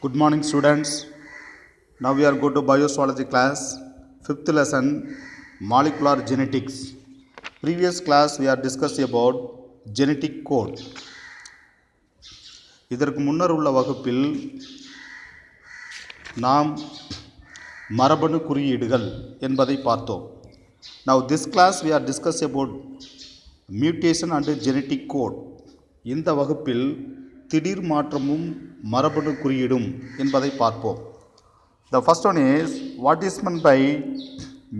Good morning, students. Now we are going to bioswology class, fifth lesson, molecular genetics. Previous class we are discussing about genetic code. இதற்கு முன்னர் உள்ள வகுப்பில் நாம் மரபணு குறியீடுகள் என்பதை பார்த்தோம். Now this class we are discussing about mutation and genetic code. இந்த வகுப்பில் திடீர் மாற்றமும் மரபணு குறியீடும் என்பதை பார்ப்போம். The first one is what is meant by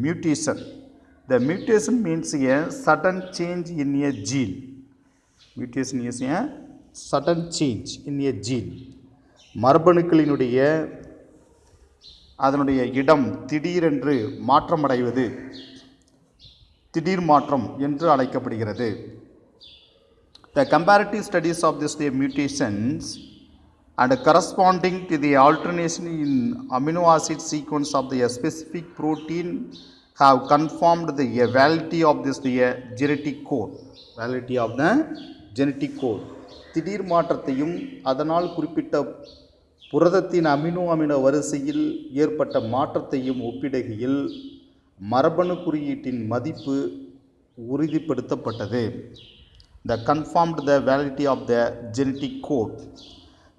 mutation. The mutation means a sudden change in a gene. Mutation is a sudden change in a gene. மரபணுக்களினுடைய அதனுடைய இடம் திடீரென்று மாற்றமடைவது திடீர் மாற்றம் என்று அழைக்கப்படுகிறது. The comparative studies of this mutations and corresponding to the alternation in amino acid sequence of the specific protein have confirmed the validity of this genetic code. Validity of the genetic code. திடீர் மாற்றத்தையும் அதனால் குறிப்பிட்ட புரதத்தின் amino வரிசையில் ஏற்பட்ட மாற்றத்தையும் ஒப்பிடுகையில் மரபணு குறியீட்டின் மதிப்பு உறுதிப்படுத்தப்பட்டது. The confirmed the validity of the genetic code.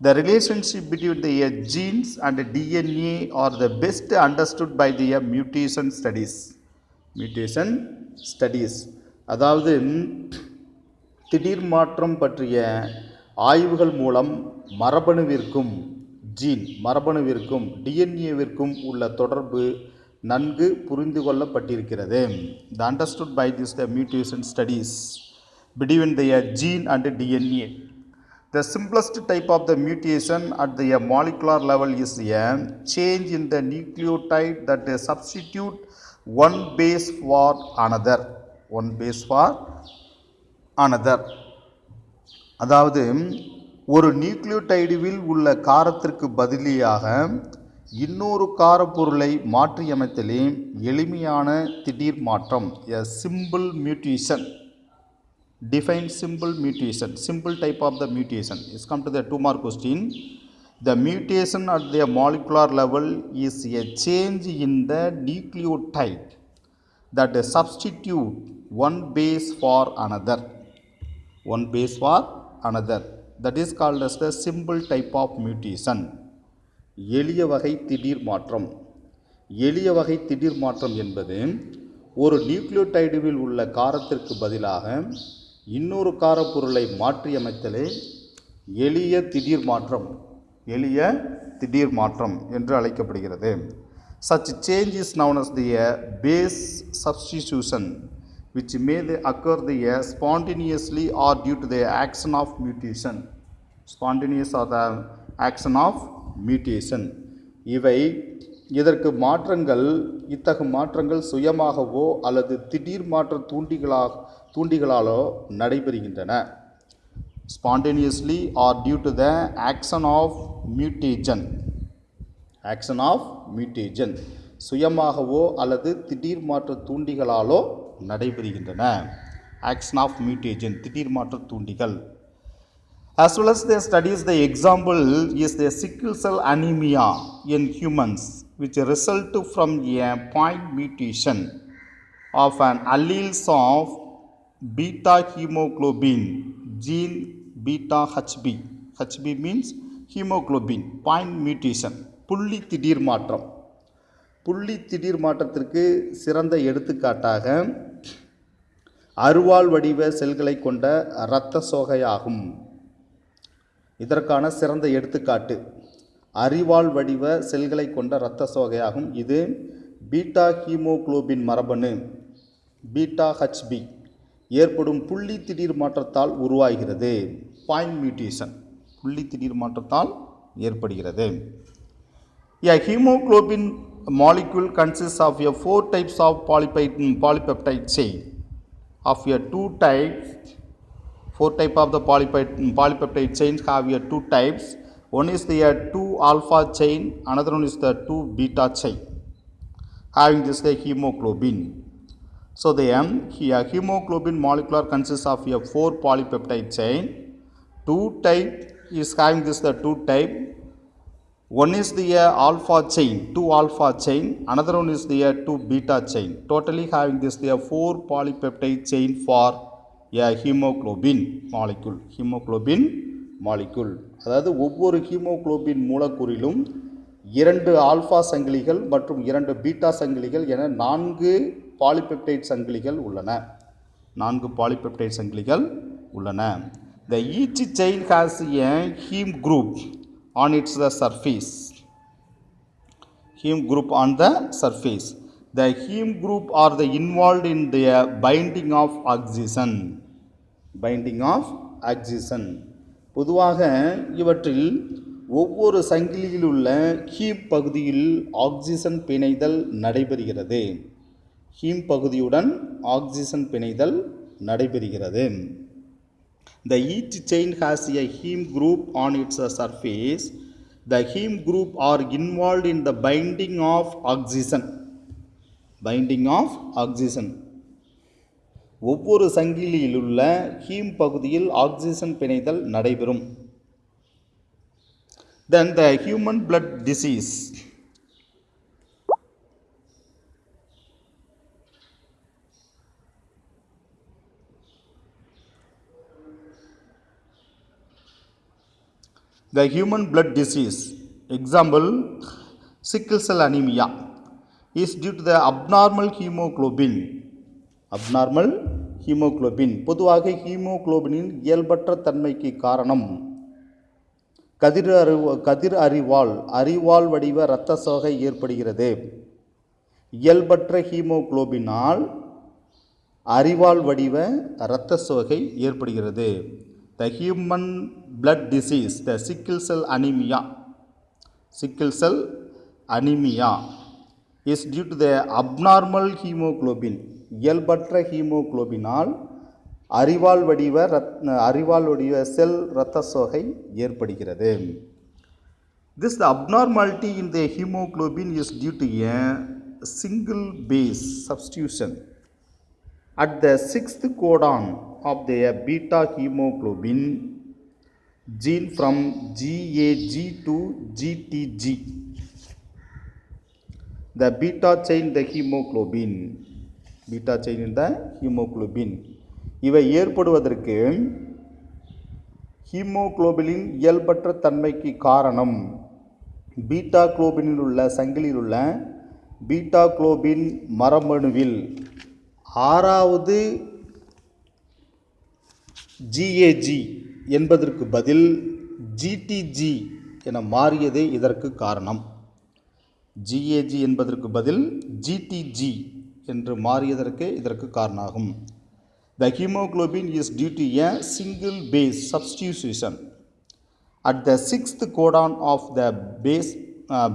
The relationship between the genes and DNA are the best understood by the mutation studies. Mutation studies. அதாவது திடீர் மாற்றம் பற்றிய ஆய்வுகள் மூலம் மரபணுவிற்கும் மரபணுவிற்கும் டிஎன்ஏவிற்கும் உள்ள தொடர்பு நன்கு புரிந்து கொள்ளப்பட்டிருக்கிறது. The understood by this the mutation studies between the gene and DNA. The simplest type of the mutation at the molecular level is a change in the nucleotide that substitute one base for another. One base for another. அதாவது ஒரு நியூக்ளியோடைடில் உள்ள காரத்திற்கு பதிலியாக இன்னொரு காரப்பொருளை மாற்றியமைத்தலே எளிமையான திடீர் மாற்றம். A simple mutation. Define simple mutation. Simple type of the mutation. It's come to the 2-mark question. The mutation at the molecular level is a change in the nucleotide that substitute one base for another. One base for another. That is called as the simple type of mutation. எளிய வகை திடீர் மாற்றம். எளிய வகை திடீர் மாற்றம் என்பது ஒரு நியூக்ளியோடைடில் உள்ள காரத்திற்கு பதிலாக இன்னொரு காரப்பொருளை மாற்றியமைத்தலே எளிய திடீர் மாற்றம் என்று அழைக்கப்படுகிறது. Such change is known as the base substitution which may occur spontaneously or due to the action of mutation. Spontaneous or the action of mutation. இதற்கு இத்தகு மாற்றங்கள் சுயமாகவோ அல்லது திடீர் மாற்ற தூண்டிகளாலோ நடைபெறுகின்றன. Spontaneously or due to the action of mutation. Action of mutation. சுயமாகவோ அல்லது திடீர் மாற்ற தூண்டிகளாலோ நடைபெறுகின்றன. Action of mutation. திடீர் மாற்ற தூண்டிகள். As well as they studies the example is the sickle cell anemia in humans which result from a point mutation of an alleles of beta hemoglobin gene beta HB. HB means hemoglobin. Point mutation. புள்ளி திடீர் மாற்றம். புள்ளி திடீர் மாற்றத்திற்கு சிறந்த எடுத்துக்காட்டாக அருவாள் வடிவ செல்களை கொண்ட இரத்த சோகையாகும். இதற்கான சிறந்த எடுத்துக்காட்டு அரிவாள் வடிவ செல்களை கொண்ட இரத்த சோகையாகும். இது பீட்டா ஹீமோகுளோபின் மரபணு பீட்டா ஹச்பி ஏற்படும் புள்ளி திடீர் மாற்றத்தால் உருவாகிறது. Point mutation. புள்ளி திடீர் மாற்றத்தால் ஏற்படுகிறது. A hemoglobin molecule consists of 4 types of polypeptide chain of 2 types. 4 type of the polypeptide chains have 2 types. One is the 2 alpha chain, another one is the 2 beta chain having this the hemoglobin. So the hemoglobin molecule consists of 4 polypeptide chain. 2 type is having this the 2 type One is the alpha chain, 2 alpha chain, another one is the 2 beta chain. Totally having this the 4 polypeptide chain for a hemoglobin molecule. Hemoglobin molecule. அதாவது ஒவ்வொரு haemoglobin மூலக்கூறிலும் 2 alpha சங்கிலிகள் மற்றும் 2 beta சங்கிலிகள் என 4 polypeptide சங்கிலிகள் உள்ளன. 4 polypeptide சங்கிலிகள் உள்ளன. The each chain has a heme group on its surface. Heme group on the surface. The heme group are the involved in the binding of oxygen. Binding of oxygen. பொதுவாக இவற்றில் ஒவ்வொரு சங்கிலியில் உள்ள heme பகுதியில் oxygen பிணைதல் நடைபெறுகிறது. Heme பகுதியுடன் oxygen பிணைதல் நடைபெறுகிறது. The each chain has a heme group on its surface. The heme group are involved in the binding of oxygen. Binding of oxygen. ஒவ்வொரு சங்கிலியில் உள்ள ஹீம் பகுதியில் ஆக்சிஜன் பிணைதல் நடைபெறும். Then the human blood disease. The human blood disease, example, sickle cell anemia, is due to the abnormal hemoglobin. Abnormal hemoglobin. பொதுவாக ஹீமோகுளோபினின் இயல்பற்ற தன்மைக்கு காரணம் கதிர் அறிவால் வடிவ இரத்த சோகை ஏற்படுகிறது. இயல்பற்ற ஹீமோகுளோபினால் அறிவால் வடிவ இரத்த சோகை ஏற்படுகிறது. The human blood disease, the sickle cell anemia is due to the abnormal hemoglobin. இயல்பற்ற ஹீமோகுளோபினால் அறிவால் வடிவ செல் இரத்த சோகை ஏற்படுகிறது. This the abnormality in the hemoglobin is due to a single base substitution at the 6th codon of the beta hemoglobin gene from GAG to GTG. The beta chain the hemoglobin. Beta chain in the hemoglobin. இவை ஏற்படுவதற்கு ஹீமோகுளோபினின் இயல்பற்ற தன்மைக்கு காரணம் beta குளோபினில் உள்ள சங்கிலியில் உள்ள beta globin மரபணுவில் 6வது GAG என்பதற்கு பதில் GTG என மாறியதே இதற்கு காரணம். GAG என்பதற்கு பதில் GTG என்று மாறியதற்கு இதற்கு காரணமாகும். The hemoglobin is due to a single base substitution at the 6th codon of the base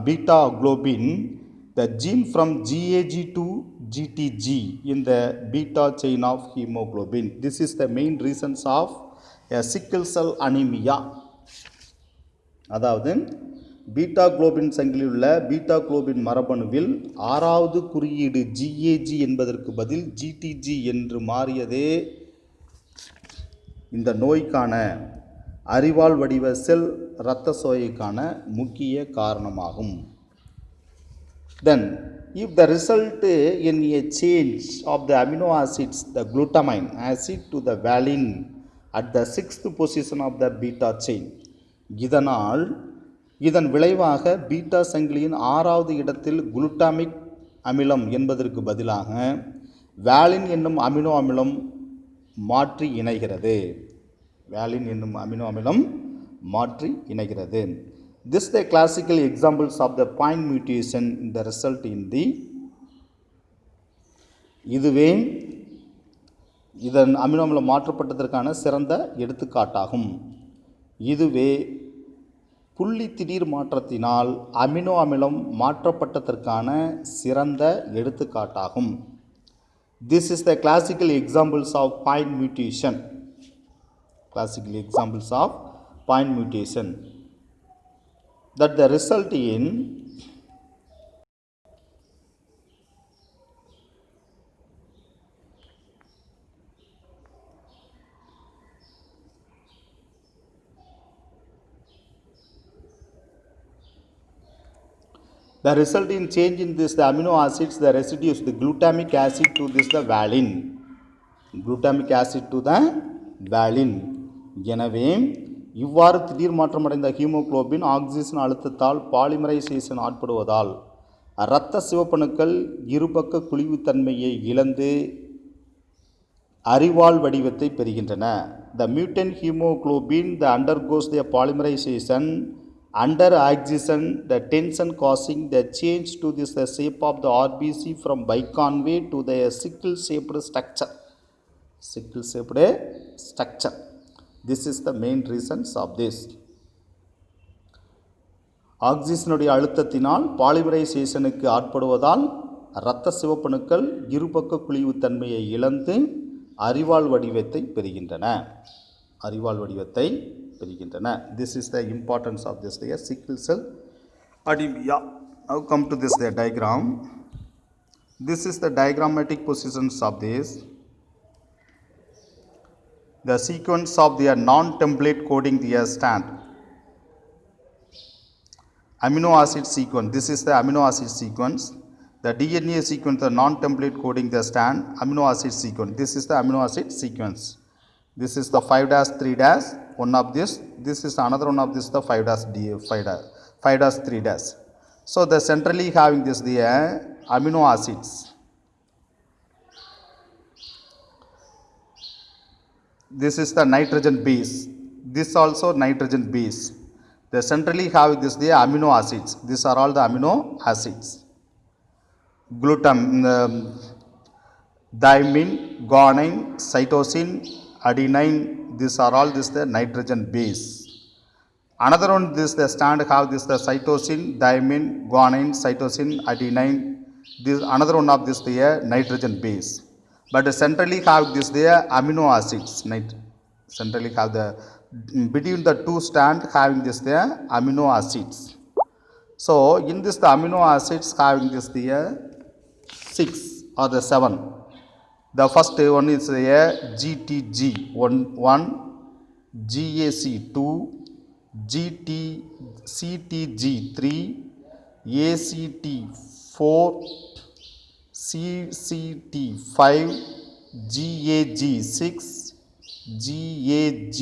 beta globin, the gene from GAG to GTG in the beta chain of hemoglobin. This is the main reasons of a sickle cell anemia. அதாவது beta globin சங்கிலில் உள்ள beta globin மரபணுவில் 6வது குறியீடு GAG என்பதற்கு பதில் GTG என்று மாறியதே இந்த நோய்க்கான அறிவால் வடிவ செல் இரத்த சோகைக்கான முக்கிய காரணமாகும். Then, if the result in a change of the amino acids, the glutamine acid to the valine at the 6th position of the beta chain, இதன் விளைவாக பீட்டா சங்கிலியின் 6வது இடத்தில் குளுட்டாமிக் அமிலம் என்பதற்கு பதிலாக வாலின் என்னும் அமினோ அமிலம் மாற்றி இணைகிறது. வாலின் என்னும் அமினோ அமிலம் மாற்றி இணைகிறது. This the classical examples of the point mutation in the result in the இதுவே இதன் அமினோ அமிலம் மாற்றப்பட்டதற்கான சிறந்த எடுத்துக்காட்டாகும். இதுவே புள்ளி திடீர் மாற்றத்தினால் அமினோ அமிலம் மாற்றப்பட்டதற்கான சிறந்த எடுத்துக்காட்டாகும். This is the classical examples of point mutation. Classical examples of point mutation that the result in The result in change in this the amino acids, the residues, the glutamic acid to this the valine. Glutamic acid to the valine. எனவே இவ்வாறு திடீர் மாற்றமடைந்த haemoglobin oxygen அழுத்தத்தால் polymerisation ஆட்படுவதால் இரத்த சிவப்பணுக்கள் இருபக்க குழிவுத்தன்மையை இழந்து அரிவாள் வடிவத்தை பெறுகின்றன. The mutant hemoglobin the undergoes the polymerization under oxygen, the tension causing the change to this the shape of the RBC from biconvey to the sickle shaped structure. Sickle shaped structure. This is the main reasons of this. ஆக்சிஜனுடைய அழுத்தத்தினால் பாலிமரைசேஷனுக்கு ஆட்படுவதால் இரத்த சிவப்பணுக்கள் இருபக்க குழிவுத்தன்மையை இழந்து அரிவாள் வடிவத்தை பெறுகின்றன. அரிவாள் வடிவத்தை பெறுகின்றன. This is the importance of this sickle cell anemia. Now come to this diagram. This is the diagrammatic positions of this. The sequence of the non-template coding the stand. Amino acid sequence. This is the amino acid sequence. The DNA sequence, the non-template coding the stand. Amino acid sequence. This is the amino acid sequence. This is the 5-3-, one of this. This is another one of this, the 5-3-. So the centrally having this the amino acids. This is the nitrogen base. This also nitrogen base. They centrally have this the amino acids. These are all the amino acids. Thymine, guanine, cytosine, adenine. These are all this the nitrogen base. Another one this the stand have this the cytosine, thymine, guanine, cytosine, adenine. This another one of this the nitrogen base. But centrally have this the amino acids. Centrally have the between the two stand having this the amino acids. So in this the amino acids having this the 6 or the 7. The first one is the GTG 1, GAC 2, CTG 3, ACT 4, CCT 5, GAG 6, GAG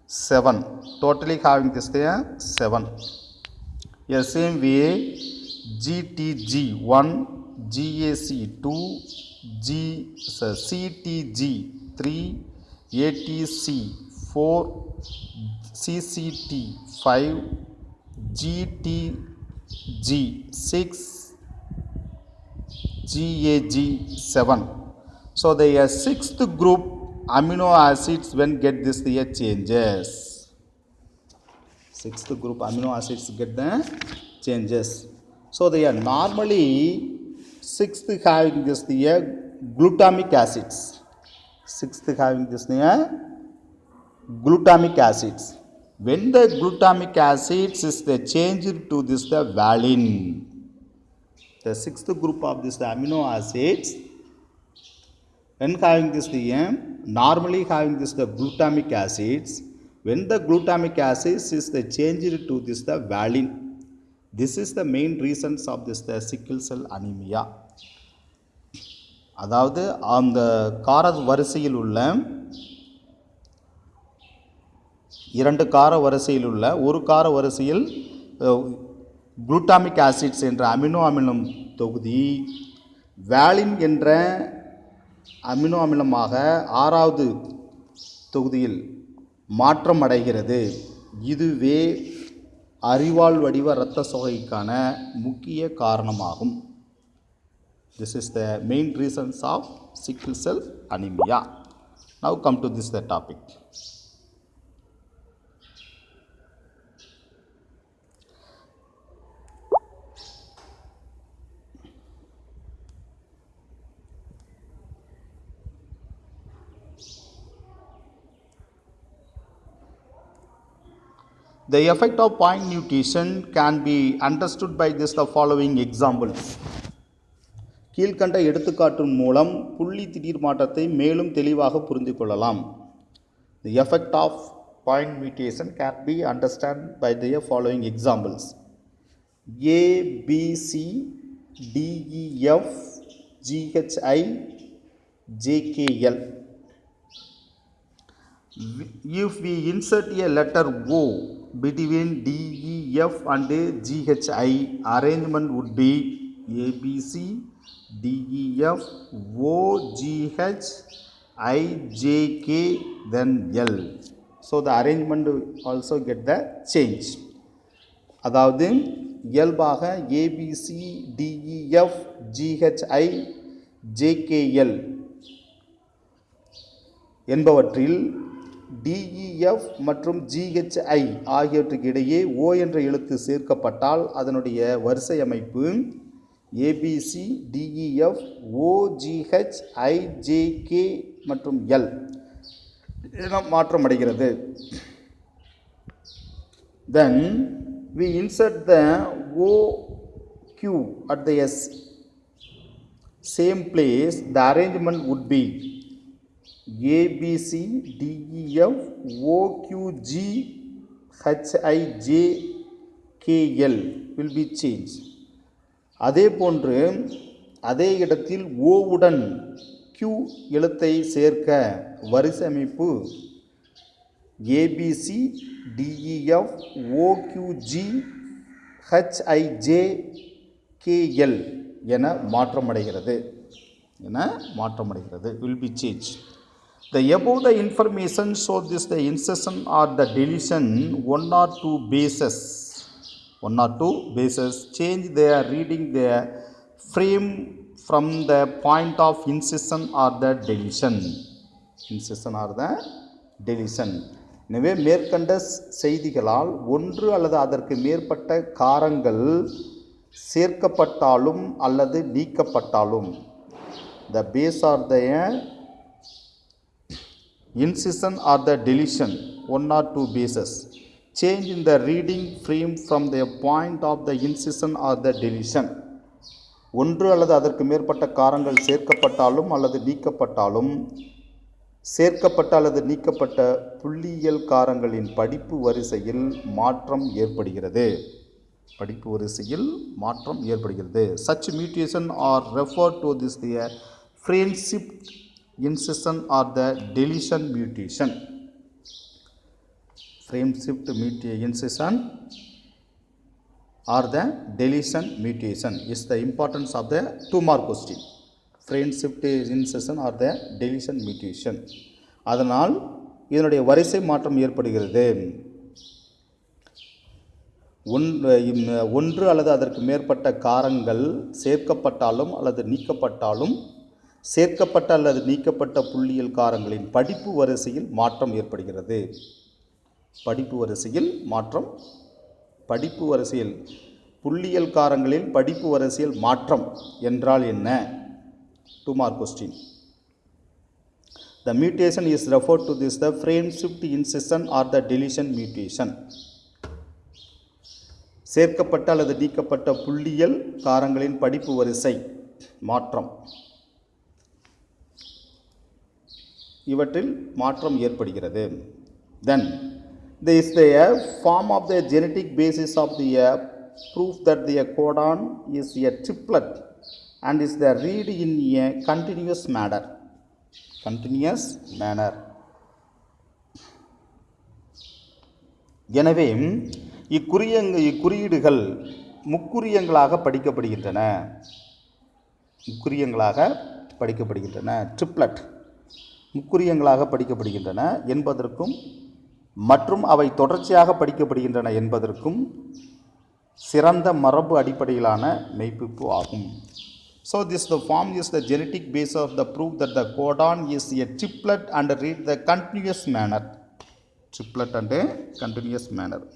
7. Totally having this there 7. Yeah, same way GTG 1, GAC 2, CTG 3, ATC 4, CCT 5, GTG 6, GAG 7. So the sixth group amino acids when get this the changes. Sixth group amino acids get the changes. So they are normally sixth having this the glutamic acids. Sixth having this the glutamic acids. When the glutamic acids is the changed to this the valine. The sixth group of this the amino acids when having this the normally having this the glutamic acids. When the glutamic acids is the changed to this the valine. This is the main reasons of this the sickle cell anemia. அதாவது அந்த கார வரிசையில் உள்ள இரண்டு கார வரிசையில் உள்ள ஒரு கார வரிசையில் குளுட்டாமிக் ஆசிட்ஸ் என்ற அமினோ அமிலம் தொகுதி வாலின் என்ற அமினோ அமிலமாக 6வது தொகுதியில் மாற்றம் அடைகிறது. இதுவே அரிவாள் வடிவ இரத்த சோகைக்கான முக்கிய காரணமாகும். This is the main reasons of sickle cell anemia. Now come to this the topic. The effect of point mutation can be understood by this the following examples. கீழ்கண்ட எடுத்துக்காட்டின் மூலம் புள்ளி திடீர் மாற்றத்தை மேலும் தெளிவாக புரிந்து கொள்ளலாம். The effect of point mutation can be understood by the following examples. A, B, C, D, E, F, G, H, I, J, K, L. If we insert a letter O between D, E, F and G, H, I, arrangement would be A, B, C, D, E, F, O, G, H, I, J, K, then L. So the arrangement will also get the change. அதாவது இயல்பாக A B C D E F G H I J K L என்பவற்றில் D E F மற்றும் G H I ஆகியவற்றுக்கு இடையே O என்ற எழுத்து சேர்க்கப்பட்டால் அதனுடைய வரிசை அமைப்பு ஏபிசி டிஇஎஃப் ஓஜிஹெச் ஐஜேகே மற்றும் எல் என மாற்றமடைகிறது. Then we insert the OQ at the same place. The arrangement would be ABC DEF OQG HIJKL will be changed. அதே போன்று அதே இடத்தில் ஓவுடன் Q எழுத்தை சேர்க்க வரிசை அமைப்பு ABC DEF OQG HIJKL என மாற்றமடைகிறது will be changed. The above the information show this the insertion or the deletion one or two bases change their reading their frame from the point of insertion or the deletion. எனவே மேற்கண்ட செய்திகளால் ஒன்று அல்லது அதற்கு மேற்பட்ட காரங்கள் சேர்க்கப்பட்டாலும் அல்லது நீக்கப்பட்டாலும் the base or the incision or the deletion one or two bases change in the reading frame from the point of the incision or the deletion. ஒன்று அல்லது அதற்கு மேற்பட்ட காரங்கள் சேர்க்கப்பட்டாலும் அல்லது நீக்கப்பட்டாலும் சேர்க்கப்பட்ட அல்லது நீக்கப்பட்ட புள்ளியியல் காரங்களின் படிப்பு வரிசையில் மாற்றம் ஏற்படுகிறது. Such mutation are referred to this the frame shift incision or the deletion mutation. Frame shift incision or the deletion mutation is the importance of the 2 mark question. Frame shift incision or the deletion mutation. அதனால் இதனுடைய வரிசை மாற்றம் ஏற்படுகிறது. ஒன்று அல்லது அதற்கு மேற்பட்ட காரங்கள் சேர்க்கப்பட்டாலும் அல்லது நீக்கப்பட்டாலும் சேர்க்கப்பட்ட அல்லது நீக்கப்பட்ட புள்ளியியல் காரங்களின் படிப்பு வரிசையில் மாற்றம் ஏற்படுகிறது. படிப்பு வரிசையில் புள்ளியியல் காரங்களின் படிப்பு வரிசையில் மாற்றம் என்றால் என்ன? 2 mark question. The mutation is referred to this the frame shift incision or the deletion mutation. சேர்க்கப்பட்ட அல்லது நீக்கப்பட்ட புள்ளியியல் காரங்களின் படிப்பு வரிசை மாற்றம், இவற்றில் மாற்றம் ஏற்படுகிறது. Then there is the form of the genetic basis of the proof that the codon is a triplet and is the read in a continuous manner. எனவே இக்குறியீடுகள் முக்குறியங்களாக படிக்கப்படுகின்றன. ட்ரிப்ளட் முக்குறியங்களாக படிக்கப்படுகின்றன என்பதற்கும் மற்றும் அவை தொடர்ச்சியாக படிக்கப்படுகின்றன என்பதற்கும் சிறந்த மரபு அடிப்படையிலான மெய்ப்பிப்பு ஆகும். So this the form is the genetic base of the proof that the codon is a triplet and read the continuous manner.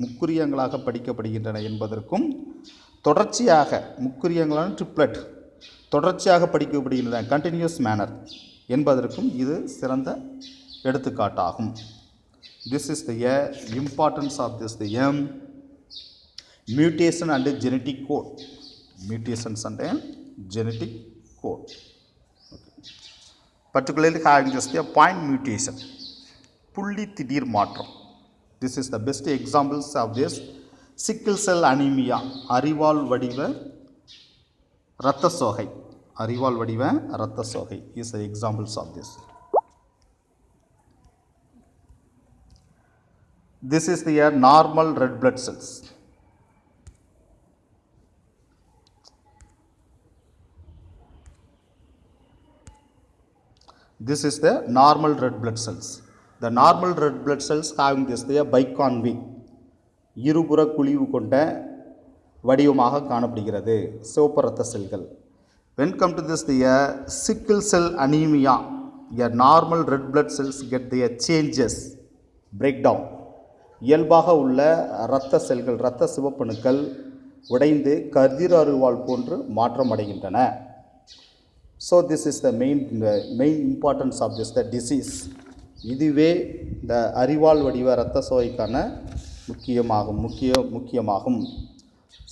முக்குறியங்களாக படிக்கப்படுகின்றன என்பதற்கும் தொடர்ச்சியாக முக்குறியங்களான ட்ரிப்ளட் தொடர்ச்சியாக படிக்கப்படுகின்றன கண்டினியூஸ் மேனர் என்பதற்கும் இது சிறந்த எடுத்துக்காட்டாகும். This is the importance of this the mutation and genetic code. Mutations and genetic code. Particularly having just a point mutation. புள்ளி திடீர் மாற்றம். This is the best examples of this sickle cell anaemia அறிவால் வடிவ இரத்த சோகை அறிவால் வடிவ இரத்த சோகை is examples of this. This is the normal red blood cells. This is the normal red blood cells. The normal red blood cells having this the biconv இருபுற குழிவு கொண்ட வடிவமாக காணப்படுகிறது சிவப்பு இரத்த செல்கள். When come to this the sickle cell anemia, normal red blood cells get their changes, breakdown. இயல்பாக உள்ள இரத்த செல்கள் இரத்த சிவப்பணுக்கள் உடைந்து கதிர் அருவாள் போன்று மாற்றம் அடைகின்றன. So this is the main importance of this the disease. இதுவே இந்த அறிவால் வடிவ இரத்த சோகைக்கான முக்கியமாகும்.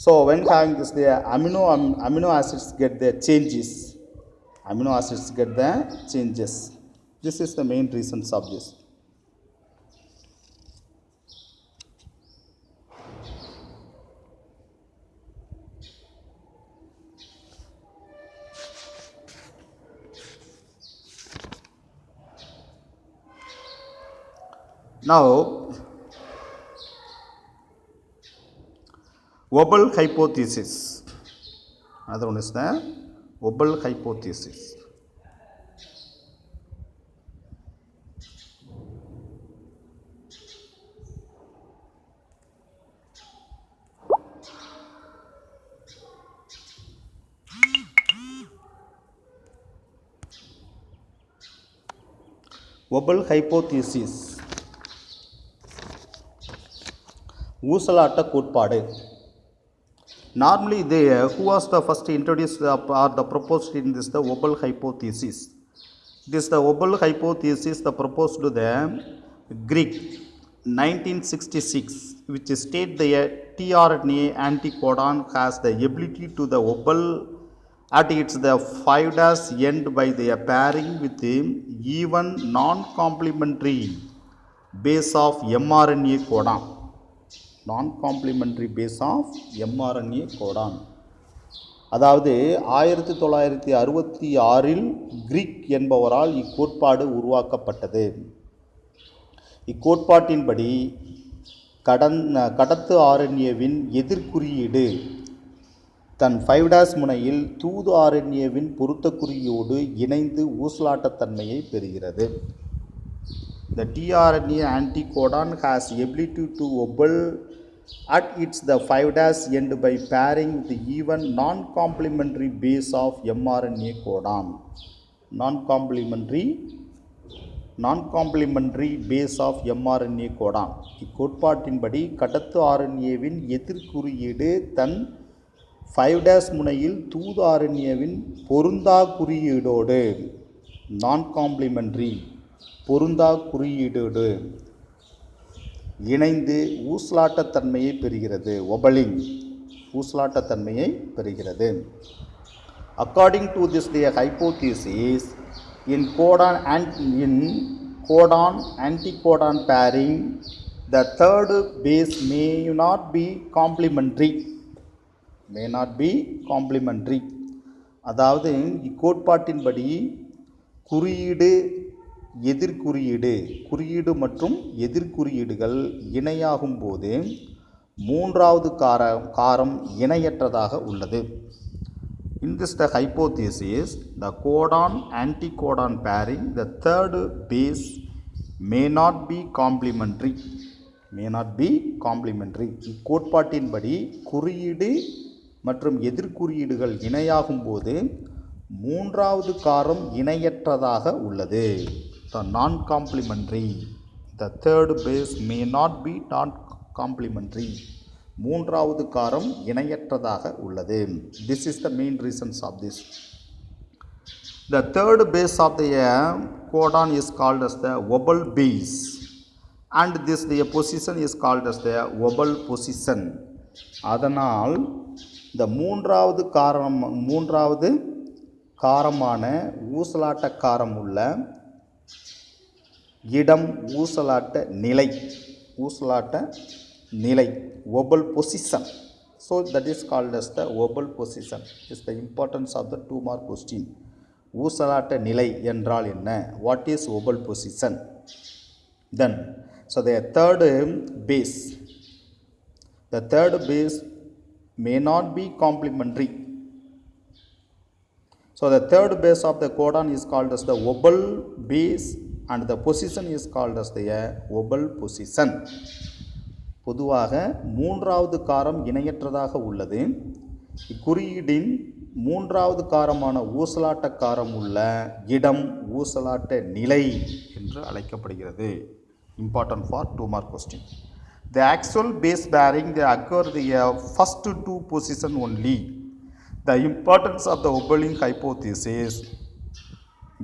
So when having this the amino acids get their changes, this is the main reasons of this. Now Wobble hypothesis, another one is the Wobble hypothesis. Wobble hypothesis ஊசலாட்ட கோட்பாடு. Normally who was the first introduced or the proposed in this the Wobble hypothesis. This the Wobble hypothesis the proposed to the Greek 1966, which state the tRNA anticodon has the ability to the wobble at its the 5' end by the pairing with the even non-complementary base of mRNA codon. Non-complementary base of mRNA codon. அதாவது 1966 Greek என்பவரால் இக்கோட்பாடு உருவாக்கப்பட்டது. இக்கோட்பாட்டின்படி கடத்து ஆர்என்ஏவின் எதிர்குறியீடு தன் 5' முனையில் தூது ஆர்என்ஏவின் பொருத்த குறியோடு இணைந்து ஊசலாட்டத்தன்மையை பெறுகிறது. The tRNA anticodon has ability to wobble at its the 5' end by pairing with the even non-complementary base of mRNA codon. Non-complementary base of mRNA codon. இக்கோட்பாட்டின்படி கடத்து ஆர்என்ஏவின் எதிர்குறியீடு தன் 5' முனையில் தூது ஆர்என்ஏவின் பொருந்தா குறியீடோடு non-complementary பொருந்தா குறியீடோடு இணைந்து ஊசலாட்டத்தன்மையை பெறுகிறது. ஒபலிங் ஊசலாட்டத்தன்மையை பெறுகிறது. According to this the hypothesis, in codon anticodon pairing, the third base may not be complementary. அதாவது இக்கோட்பாட்டின்படி குறியீடு மற்றும் எதிர்குறியீடுகள் இணையாகும் போது மூன்றாவது காரம் இணையற்றதாக உள்ளது. In this the hypothesis, the codon anticodon pairing, the third base may not be complementary. இக்கோட்பாட்டின்படி குறியீடு மற்றும் எதிர்குறியீடுகள் இணையாகும் போது மூன்றாவது காரம் இணையற்றதாக உள்ளது. The non-complementary, the third base may not be non-complementary. மூன்றாவது காரம் இணையற்றதாக உள்ளது. This is the main reasons of this. The third base of the codon is called as the wobble base, and this the position is called as the wobble position. அதனால் இந்த மூன்றாவது காரமான ஊசலாட்ட காரம் உள்ள இடம் ஊசலாட்ட நிலை, verbal position. So that is called as the verbal position. Is the importance of the 2-mark question. ஊசலாட்ட நிலை என்றால் என்ன? What is verbal position? Then, so the third base. The third base may not be complementary. So the third base of the codon is called as the verbal base and the position is called as the verbal position. பொதுவாக மூன்றாவது காரம் இணையற்றதாக உள்ளது. இக்குறியீடின் மூன்றாவது காரமான ஊசலாட்ட காரம் உள்ள இடம் ஊசலாட்ட நிலை என்று அழைக்கப்படுகிறது. Important for 2-mark question. The actual base bearing they occur the first two position only. The importance of the Oberlin hypothesis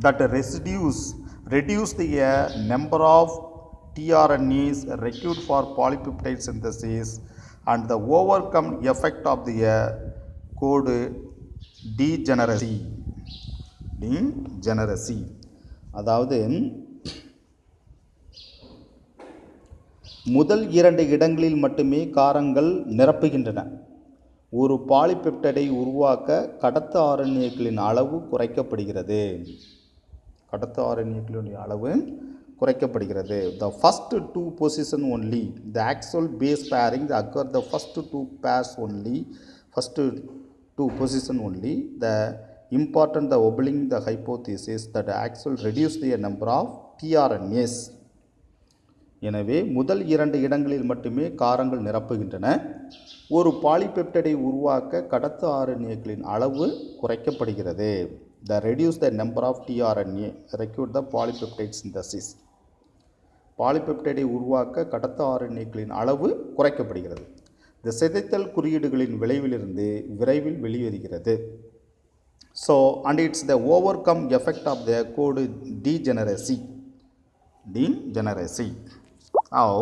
that reduce the number of tRNAs required for polypeptide synthesis and the overcome effect of the code degeneracy. அதாவது முதல் 2 இடங்களில் மட்டுமே காரங்கள் நிரப்புகின்றன. ஒரு பாலிபெப்டைடை உருவாக்க கடத்து ஆர்என்ஏக்களின் அளவு குறைக்கப்படுகிறது. The first two position only, the actual base pairing they occur the first two pairs only, first two position only. The important the Oberlin the hypothesis that the actual reduce the number of tRNAs. எனவே முதல் 2 இடங்களில் மட்டுமே காரங்கள் நிரப்புகின்றன. ஒரு பாலிபெப்டைடை உருவாக்க கடத்து ஆர்என்ஏக்களின் அளவு குறைக்கப்படுகிறது. The reduce the number of tRNA required the polypeptide synthesis. பாலிபெப்டைடை உருவாக்க கடத்து ஆர்என்ஏக்களின் அளவு குறைக்கப்படுகிறது. இந்த சிதைத்தல் குறியீடுகளின் விளைவிலிருந்து விரைவில் வெளியேறுகிறது. So and it's the overcome effect of the code degeneracy. Now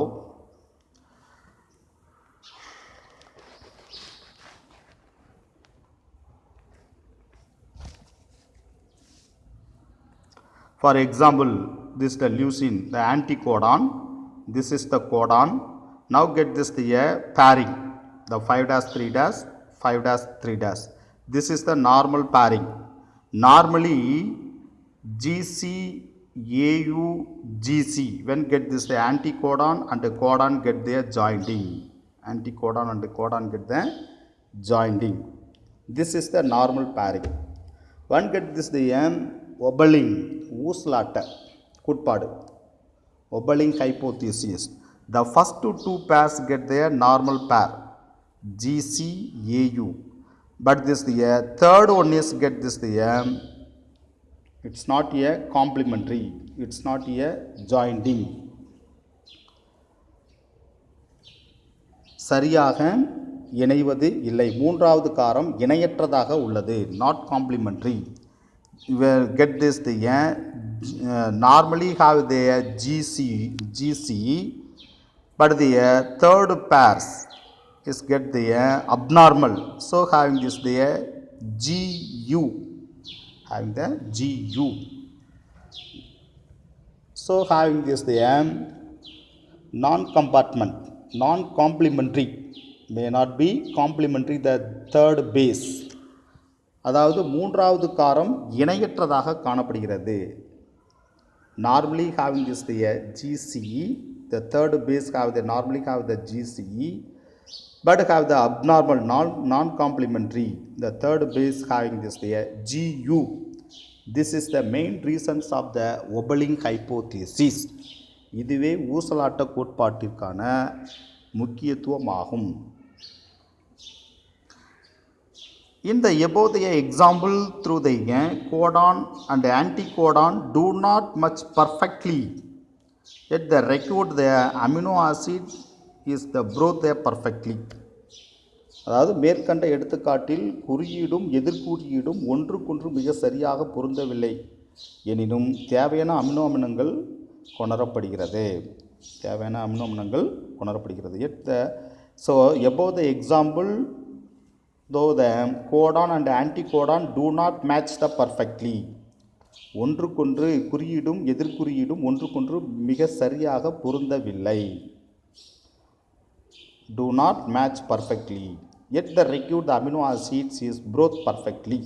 for example, this is the leucine, the anticodon, this is the codon. Now get this the pairing, the 5-3-, 5-3-. This is the normal pairing. Normally GC AU GC when get this the anticodon and the codon get their joining. Anticodon and the codon get the joining. This is the normal pairing. One get this the Oberlin ஊசலாட்ட கோட்பாடு, Oberlin hypothesis. The first two pairs get their normal pair GC AU, but this the third one is get this the it's not a complementary, it's not a joining. சரியாக இணைவது இல்லை. மூன்றாவது காரம் இணையற்றதாக உள்ளது. Not complementary. You will get this the normally have the GC, but the third pairs is get the abnormal. So having this the GU, having the GU. So having this the non-complementary may not be complementary the third base. அதாவது மூன்றாவது காரம் இணையற்றதாக காணப்படுகிறது. Normally having this the GCE, the third base have the normally have the GCE, but have the abnormal non-complementary. The third base having this the GU. This is the main reasons of the Oberlin hypothesis. இதுவே ஊசலாட்ட கோட்பாட்டிற்கான முக்கியத்துவமாகும். In the above the example through the codon and anticodon do not much perfectly, yet the record the amino acid is the broth perfectly. அதாவது மேற்கண்ட எடுத்துக்காட்டில் குறியீடும் எதிர்குறியீடும் ஒன்றுக்கொன்று மிக சரியாக பொருந்தவில்லை எனினும் தேவையான அமினோ அமிலங்கள் கொணரப்படுகிறது. Yet so above the example, though the codon and anticodon do not match the perfectly, ஒன்றுக்கொன்று குறியீடும் எதிர்குறியீடும் ஒன்றுக்கொன்று மிக சரியாக பொருந்தவில்லை. do not match perfectly, yet the required amino acids is growth perfectly.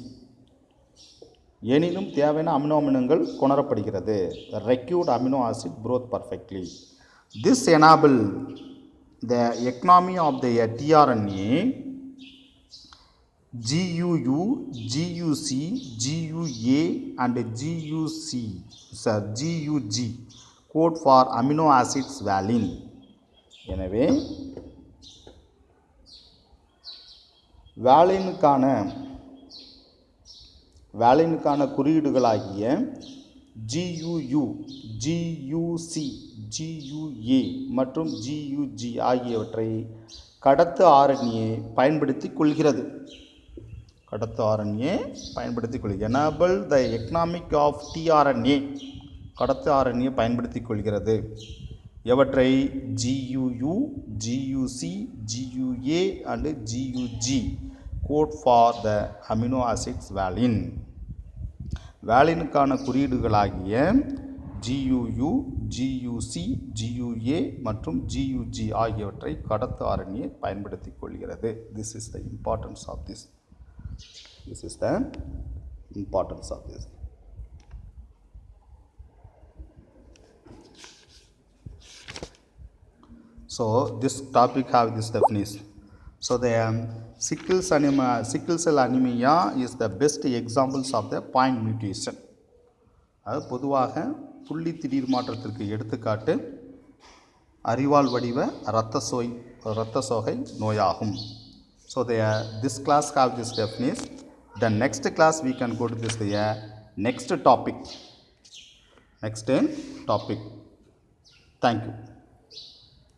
எனினும் தேவையான அமினோ அமிலங்கள் கொணரப்படுகிறது. The required amino acid growth perfectly. This enable the economy of the tRNA, GUU, GUC, GUA and GUG code for amino acids valine. எனவே வேலைனுக்கான குறியீடுகளாகிய GUU, GUC, GUA மற்றும் GUG ஆகியவற்றை கடத்து RNA பயன்படுத்திக் கொள்கிறது. enable the economic of tRNA, கடத்து RNA பயன்படுத்திக் கொள்கிறது. எவற்றை? GUU, GUC, GUA and GUG code for the amino acids valine. வேலினுக்கான குறியீடுகளாகிய GUU, GUC, GUA மற்றும் GUG ஆகியவற்றை கடத்து RNA பயன்படுத்திக் கொள்கிறது. This is the importance of this. So this topic have this definition. So the sickle cell anemia is the best examples of the point mutation. அது பொதுவாக புள்ளி திடீர் மாற்றத்திற்கு எடுத்துக்காட்டு அறிவால் வடிவ இரத்த சோகை நோயாகும். So this class have this definition. The next class we can go to this next topic. Thank you.